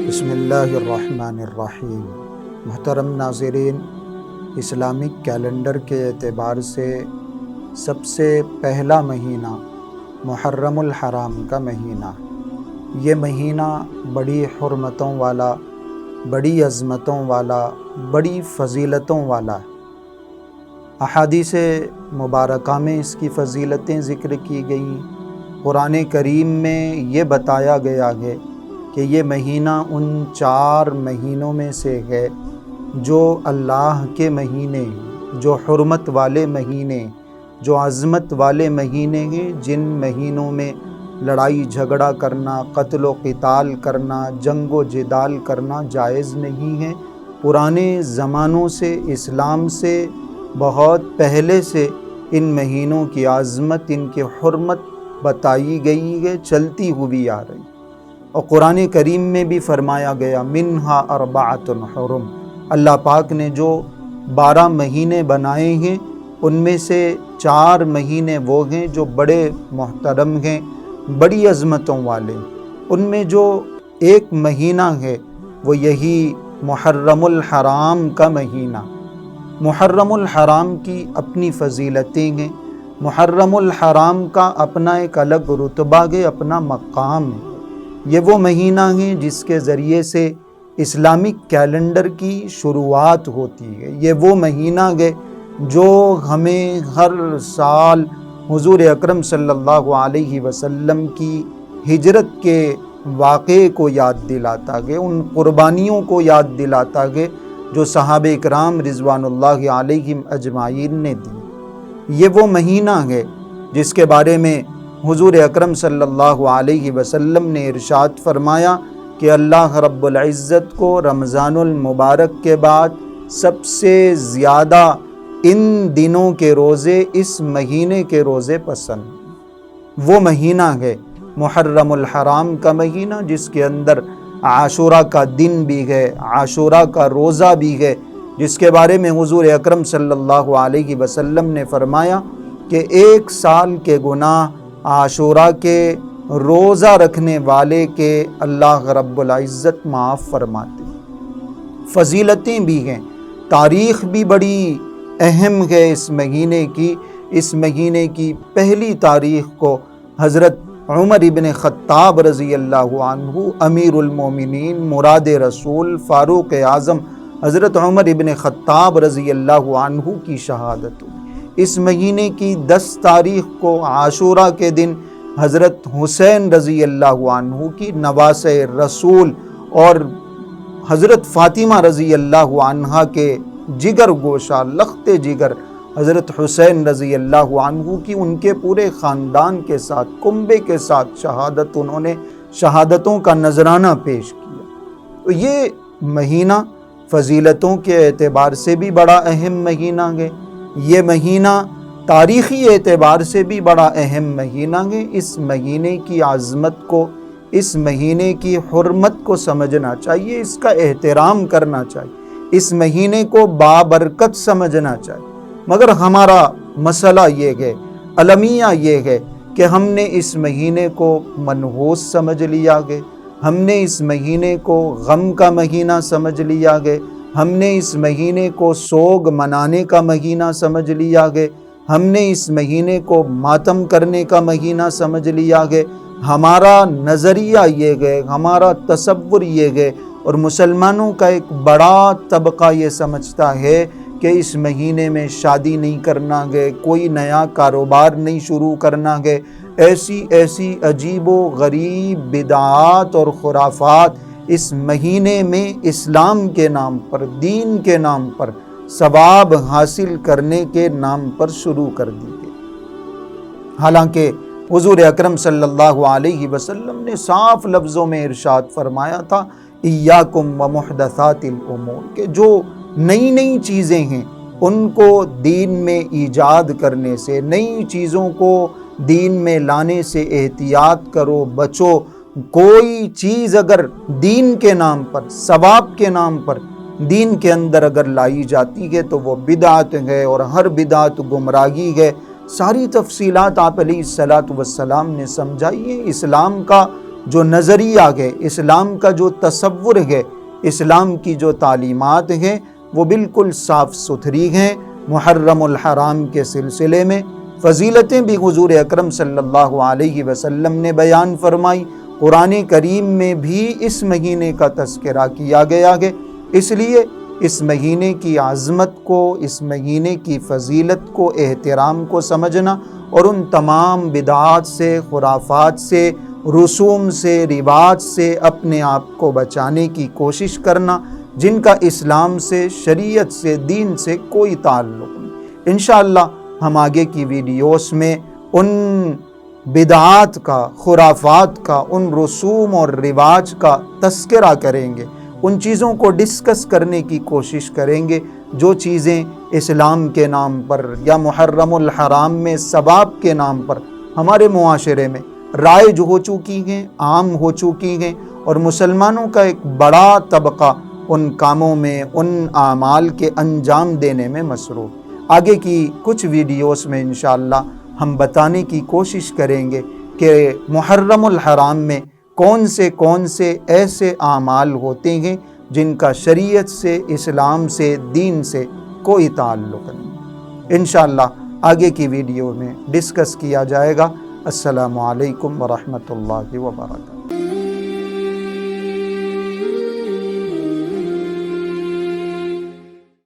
بسم اللہ الرحمن الرحیم۔ محترم ناظرین، اسلامک کیلنڈر کے اعتبار سے سب سے پہلا مہینہ محرم الحرام کا مہینہ، یہ مہینہ بڑی حرمتوں والا، بڑی عظمتوں والا، بڑی فضیلتوں والا ہے۔ احادیث مبارکہ میں اس کی فضیلتیں ذکر کی گئیں۔ قرآن کریم میں یہ بتایا گیا ہے کہ یہ مہینہ ان 4 مہینوں میں سے ہے جو اللہ کے مہینے، جو حرمت والے مہینے، جو عظمت والے مہینے ہیں، جن مہینوں میں لڑائی جھگڑا کرنا، قتل و قتال کرنا، جنگ و جدال کرنا جائز نہیں ہے۔ پرانے زمانوں سے، اسلام سے بہت پہلے سے ان مہینوں کی عظمت، ان کی حرمت بتائی گئی ہے، چلتی ہوئی آ رہی۔ اور قرآن کریم میں بھی فرمایا گیا منہا اربعۃ حرم، اللہ پاک نے جو 12 مہینے بنائے ہیں ان میں سے 4 مہینے وہ ہیں جو بڑے محترم ہیں، بڑی عظمتوں والے۔ ان میں جو ایک مہینہ ہے وہ یہی محرم الحرام کا مہینہ۔ محرم الحرام کی اپنی فضیلتیں ہیں، محرم الحرام کا اپنا ایک الگ رتبہ ہے، اپنا مقام ہے۔ یہ وہ مہینہ ہے جس کے ذریعے سے اسلامک کیلنڈر کی شروعات ہوتی ہے۔ یہ وہ مہینہ ہے جو ہمیں ہر سال حضور اکرم صلی اللہ علیہ وسلم کی ہجرت کے واقعے کو یاد دلاتا ہے، ان قربانیوں کو یاد دلاتا ہے جو صحابہ کرام رضوان اللہ علیہم اجمعین نے دی۔ یہ وہ مہینہ ہے جس کے بارے میں حضور اکرم صلی اللہ علیہ وسلم نے ارشاد فرمایا کہ اللہ رب العزت کو رمضان المبارک کے بعد سب سے زیادہ ان دنوں کے روزے، اس مہینے کے روزے پسند۔ وہ مہینہ ہے محرم الحرام کا مہینہ جس کے اندر عاشورہ کا دن بھی ہے، عاشورہ کا روزہ بھی ہے، جس کے بارے میں حضور اکرم صلی اللہ علیہ وسلم نے فرمایا کہ 1 سال کے گناہ عاشورہ کے روزہ رکھنے والے کے اللہ رب العزت معاف فرماتے۔ فضیلتیں بھی ہیں، تاریخ بھی بڑی اہم ہے اس مہینے کی۔ اس مہینے کی پہلی تاریخ کو حضرت عمر ابن خطاب رضی اللہ عنہ، امیر المومنین، مراد رسول، فاروق اعظم حضرت عمر ابن خطاب رضی اللہ عنہ کی شہادت ہوئی۔ اس مہینے کی 10 تاریخ کو عاشورہ کے دن حضرت حسین رضی اللہ عنہ کی نواسہ رسول اور حضرت فاطمہ رضی اللہ عنہا کے جگر گوشہ، لخت جگر حضرت حسین رضی اللہ عنہ کی ان کے پورے خاندان کے ساتھ، کنبے کے ساتھ شہادت، انہوں نے شہادتوں کا نذرانہ پیش کیا۔ تو یہ مہینہ فضیلتوں کے اعتبار سے بھی بڑا اہم مہینہ ہے، یہ مہینہ تاریخی اعتبار سے بھی بڑا اہم مہینہ ہے۔ اس مہینے کی عظمت کو، اس مہینے کی حرمت کو سمجھنا چاہیے، اس کا احترام کرنا چاہیے، اس مہینے کو بابرکت سمجھنا چاہیے۔ مگر ہمارا مسئلہ یہ ہے، المیہ یہ ہے کہ ہم نے اس مہینے کو منحوس سمجھ لیا ہے، ہم نے اس مہینے کو غم کا مہینہ سمجھ لیا ہے، ہم نے اس مہینے کو سوگ منانے کا مہینہ سمجھ لیا ہے، ہم نے اس مہینے کو ماتم کرنے کا مہینہ سمجھ لیا ہے۔ ہمارا نظریہ یہ ہے، ہمارا تصور یہ ہے، اور مسلمانوں کا ایک بڑا طبقہ یہ سمجھتا ہے کہ اس مہینے میں شادی نہیں کرنا ہے، کوئی نیا کاروبار نہیں شروع کرنا ہے۔ ایسی عجیب و غریب بدعات اور خرافات اس مہینے میں اسلام کے نام پر، دین کے نام پر، ثواب حاصل کرنے کے نام پر شروع کر دی گئی۔ حالانکہ حضور اکرم صلی اللہ علیہ وسلم نے صاف لفظوں میں ارشاد فرمایا تھا ایاکم ومحدثات الامور، کہ جو نئی چیزیں ہیں ان کو دین میں ایجاد کرنے سے، نئی چیزوں کو دین میں لانے سے احتیاط کرو، بچو۔ کوئی چیز اگر دین کے نام پر، ثواب کے نام پر دین کے اندر اگر لائی جاتی ہے تو وہ بدعت ہے، اور ہر بدعت گمراہی ہے۔ ساری تفصیلات آپ علیہ الصلوۃ والسلام نے سمجھائی ہیں۔ اسلام کا جو نظریہ ہے، اسلام کا جو تصور ہے، اسلام کی جو تعلیمات ہیں وہ بالکل صاف ستھری ہیں۔ محرم الحرام کے سلسلے میں فضیلتیں بھی حضور اکرم صلی اللہ علیہ وسلم نے بیان فرمائی، قرآن کریم میں بھی اس مہینے کا تذکرہ کیا گیا ہے۔ اس لیے اس مہینے کی عظمت کو، اس مہینے کی فضیلت کو، احترام کو سمجھنا اور ان تمام بدعات سے، خرافات سے، رسوم سے، رواج سے اپنے آپ کو بچانے کی کوشش کرنا، جن کا اسلام سے، شریعت سے، دین سے کوئی تعلق نہیں۔ انشاءاللہ ہم آگے کی ویڈیوز میں ان بدعات کا، خرافات کا، ان رسوم اور رواج کا تذکرہ کریں گے، ان چیزوں کو ڈسکس کرنے کی کوشش کریں گے جو چیزیں اسلام کے نام پر یا محرم الحرام میں ثواب کے نام پر ہمارے معاشرے میں رائج ہو چکی ہیں، عام ہو چکی ہیں، اور مسلمانوں کا ایک بڑا طبقہ ان کاموں میں، ان اعمال کے انجام دینے میں مصروف۔ آگے کی کچھ ویڈیوز میں انشاءاللہ ہم بتانے کی کوشش کریں گے کہ محرم الحرام میں کون سے ایسے اعمال ہوتے ہیں جن کا شریعت سے، اسلام سے، دین سے کوئی تعلق نہیں۔ انشاءاللہ آگے کی ویڈیو میں ڈسکس کیا جائے گا۔ السلام علیکم ورحمۃ اللہ وبرکاتہ۔